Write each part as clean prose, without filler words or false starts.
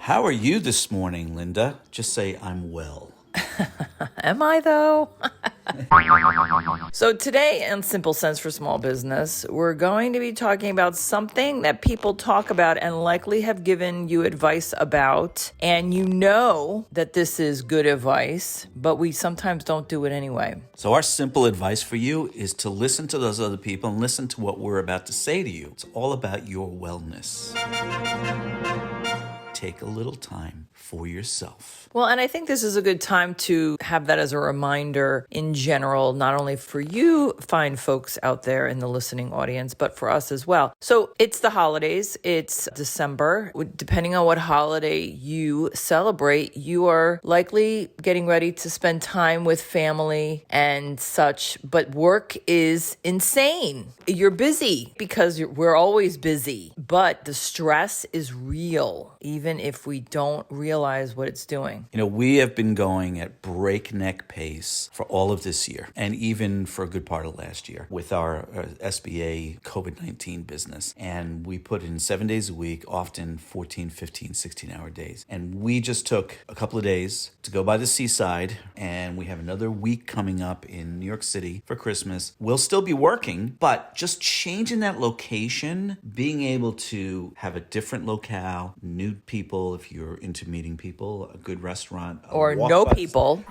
How are you this morning, Linda? Just say I'm well. Am I though? So today on Simple Sense for Small Business, we're going to be talking about something that people talk about and likely have given you advice about. And you know that this is good advice, but we sometimes don't do it anyway. So our simple advice for you is to listen to those other people and listen to what we're about to say to you. It's all about your wellness. Take a little time for yourself. Well, and I think this is a good time to have that as a reminder in general, not only for you fine folks out there in the listening audience, but for us as well. So it's the holidays. It's December. Depending on what holiday you celebrate, you are likely getting ready to spend time with family and such, but work is insane. You're busy because we're always busy, but the stress is real, even if we don't realize what it's doing. You know, we have been going at breakneck pace for all of this year and even for a good part of last year with our SBA COVID-19 business. And we put in 7 days a week, often 14, 15, 16-hour days. And we just took a couple of days to go by the seaside, and we have another week coming up in New York City for Christmas. We'll still be working, but just changing that location, being able to have a different locale, new people, if you're into meeting people, a good restaurant. Or no people.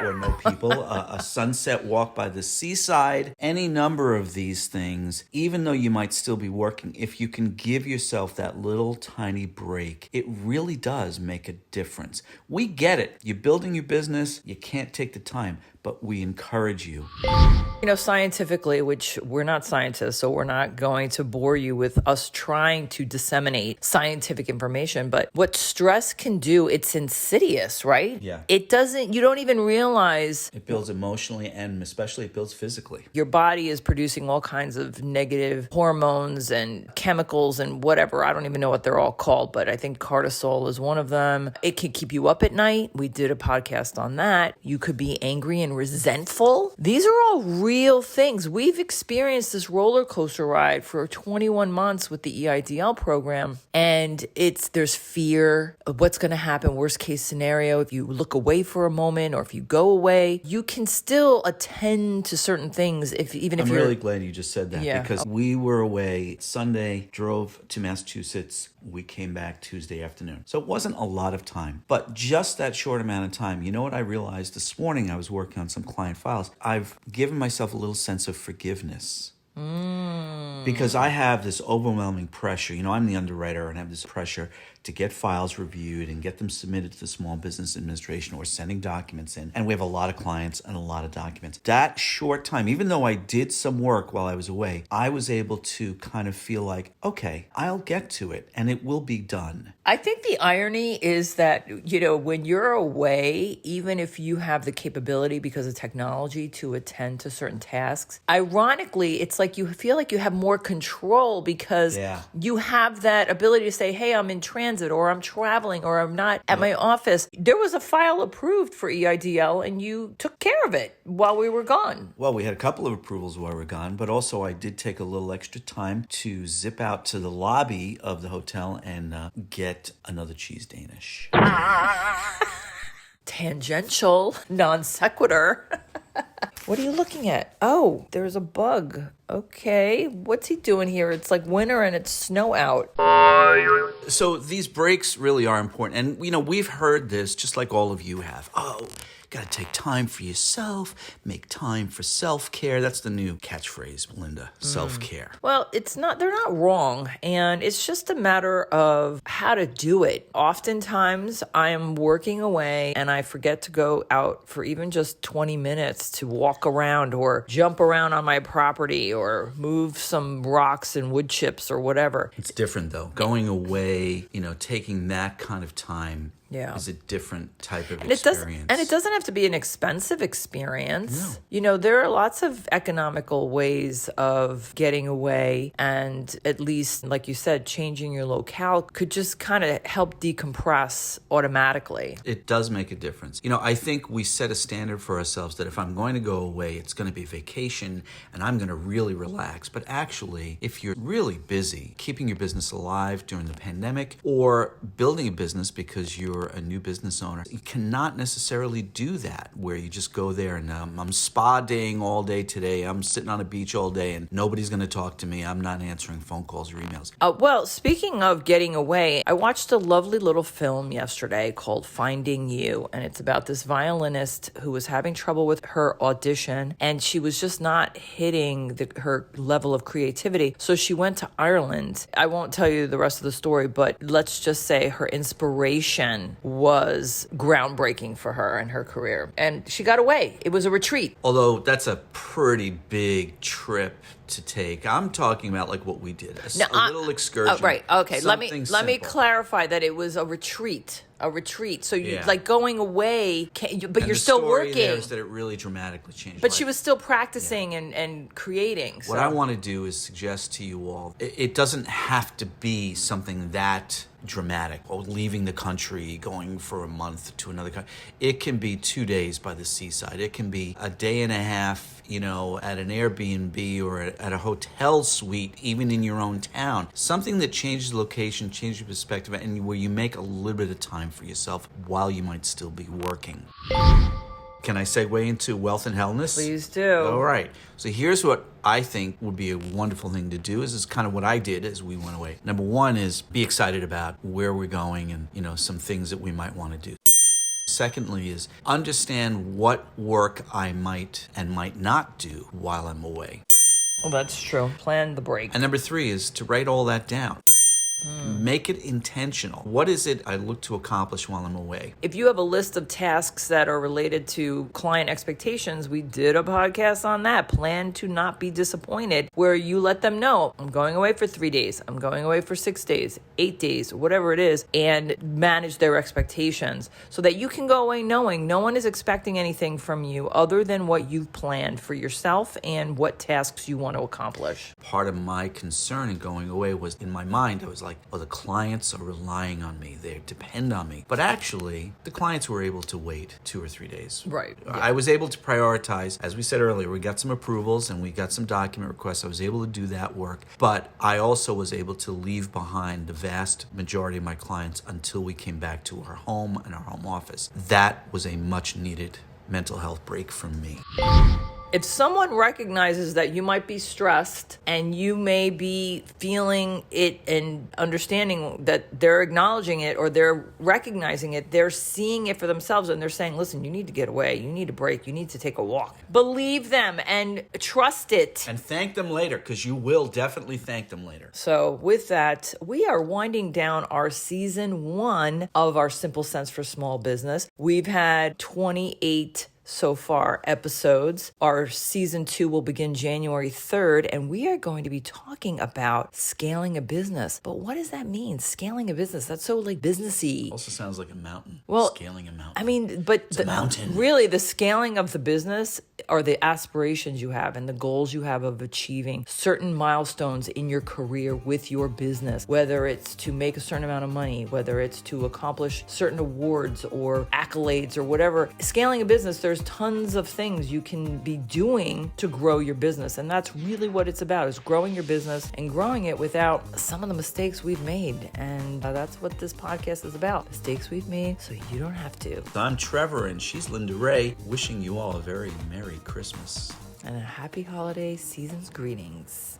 A sunset walk by the seaside, any number of these things, even though you might still be working, if you can give yourself that little tiny break, it really does make a difference. We get it. You're building your business. You can't take the time, but we encourage you. You know, scientifically, which we're not scientists, so we're not going to bore you with us trying to disseminate scientific information, but what stress can do, it's insidious, right? Yeah. You don't even realize. It builds emotionally and especially it builds physically. Your body is producing all kinds of negative hormones and chemicals and whatever. I don't even know what they're all called, but I think cortisol is one of them. It can keep you up at night. We did a podcast on that. You could be angry and resentful. These are all real things. We've experienced this roller coaster ride for 21 months with the EIDL program, and there's fear of what's going to happen. Worst case scenario, if you look away for a moment or if you go away, you can still attend to certain things if you're... I'm really glad you just said that because we were away Sunday, drove to Massachusetts. We came back Tuesday afternoon. So it wasn't a lot of time, but just that short amount of time. You know what I realized this morning? I was working on some client files. I've given myself a little sense of forgiveness. Because I have this overwhelming pressure. You know, I'm the underwriter and I have this pressure to get files reviewed and get them submitted to the Small Business Administration or sending documents in. And we have a lot of clients and a lot of documents. That short time, even though I did some work while I was away, I was able to kind of feel like, okay, I'll get to it and it will be done. I think the irony is that, you know, when you're away, even if you have the capability because of technology to attend to certain tasks, ironically, it's like you feel like you have more control because you have that ability to say, hey, I'm in transit or I'm traveling or I'm not at my office. There was a file approved for EIDL and you took care of it while we were gone. Well, we had a couple of approvals while we were gone, but also I did take a little extra time to zip out to the lobby of the hotel and get another cheese Danish. Tangential, non sequitur. What are you looking at? Oh, there's a bug. Okay, what's he doing here? It's like winter and it's snow out. So these breaks really are important. And, you know, we've heard this just like all of you have. Oh, got to take time for yourself, make time for self-care. That's the new catchphrase, Melinda, self-care. Well, they're not wrong. And it's just a matter of how to do it. Oftentimes I am working away and I forget to go out for even just 20 minutes to walk around or jump around on my property or move some rocks and wood chips or whatever. It's different though. Going away, you know, taking that kind of time is a different type of and experience. It doesn't have to be an expensive experience. No. There are lots of economical ways of getting away, and at least, like you said, changing your locale could just kind of help decompress automatically. It does make a difference. I think we set a standard for ourselves that if I'm going to go away, it's going to be vacation and I'm going to really relax. But actually, if you're really busy keeping your business alive during the pandemic or building a business because you're a new business owner, you cannot necessarily do that where you just go there and I'm spa-daying all day today. I'm sitting on a beach all day and nobody's going to talk to me. I'm not answering phone calls or emails. Well, speaking of getting away, I watched a lovely little film yesterday called Finding You, and it's about this violinist who was having trouble with her audition, and she was just not hitting her level of creativity. So she went to Ireland. I won't tell you the rest of the story, but let's just say her inspiration was groundbreaking for her and her career. And she got away. It was a retreat. Although that's a pretty big trip to take. I'm talking about like what we did, a little excursion. Right. Okay. Let me simple. clarify that it was a retreat. So you like going away, but and you're still working. There is that it really dramatically changed. But she was still practicing and creating. So. What I want to do is suggest to you all, it doesn't have to be something that dramatic, or leaving the country, going for a month to another country. It can be 2 days by the seaside. It can be a day and a half, at an Airbnb or at a hotel suite, even in your own town. Something that changes the location, changes your perspective, and where you make a little bit of time for yourself while you might still be working. Can I segue into wealth and wellness? Please do. All right. So here's what I think would be a wonderful thing to do. This is kind of what I did as we went away. Number one is be excited about where we're going and, some things that we might want to do. Secondly is understand what work I might and might not do while I'm away. Well, that's true. Plan the break. And number three is to write all that down. Make it intentional. What is it I look to accomplish while I'm away? If you have a list of tasks that are related to client expectations, we did a podcast on that. Plan to not be disappointed, where you let them know, I'm going away for 3 days, I'm going away for 6 days, 8 days, whatever it is, and manage their expectations so that you can go away knowing no one is expecting anything from you other than what you've planned for yourself and what tasks you want to accomplish. Part of my concern in going away was, in my mind, I was like, the clients are relying on me. They depend on me. But actually, the clients were able to wait 2 or 3 days. Right. Yeah. I was able to prioritize. As we said earlier, we got some approvals and we got some document requests. I was able to do that work. But I also was able to leave behind the vast majority of my clients until we came back to our home and our home office. That was a much needed mental health break from me. If someone recognizes that you might be stressed and you may be feeling it and understanding that they're acknowledging it or they're recognizing it, they're seeing it for themselves and they're saying, listen, you need to get away. You need a break. You need to take a walk. Believe them and trust it. And thank them later, because you will definitely thank them later. So with that, we are winding down our season 1 of our Simple Sense for Small Business. We've had 28 so far episodes. Our season 2 will begin January 3rd, and we are going to be talking about scaling a business. But what does that mean? Scaling a business? That's so like businessy. Also sounds like a mountain. Well, scaling a mountain. I mean, but it's a mountain. Really, the scaling of the business are the aspirations you have and the goals you have of achieving certain milestones in your career with your business, whether it's to make a certain amount of money, whether it's to accomplish certain awards or accolades or whatever. Scaling a business, there's tons of things you can be doing to grow your business. And that's really what it's about, is growing your business and growing it without some of the mistakes we've made. And that's what this podcast is about. Mistakes we've made so you don't have to. I'm Trevor and she's Linda Ray, wishing you all a very Merry Christmas. And a happy holiday season's greetings.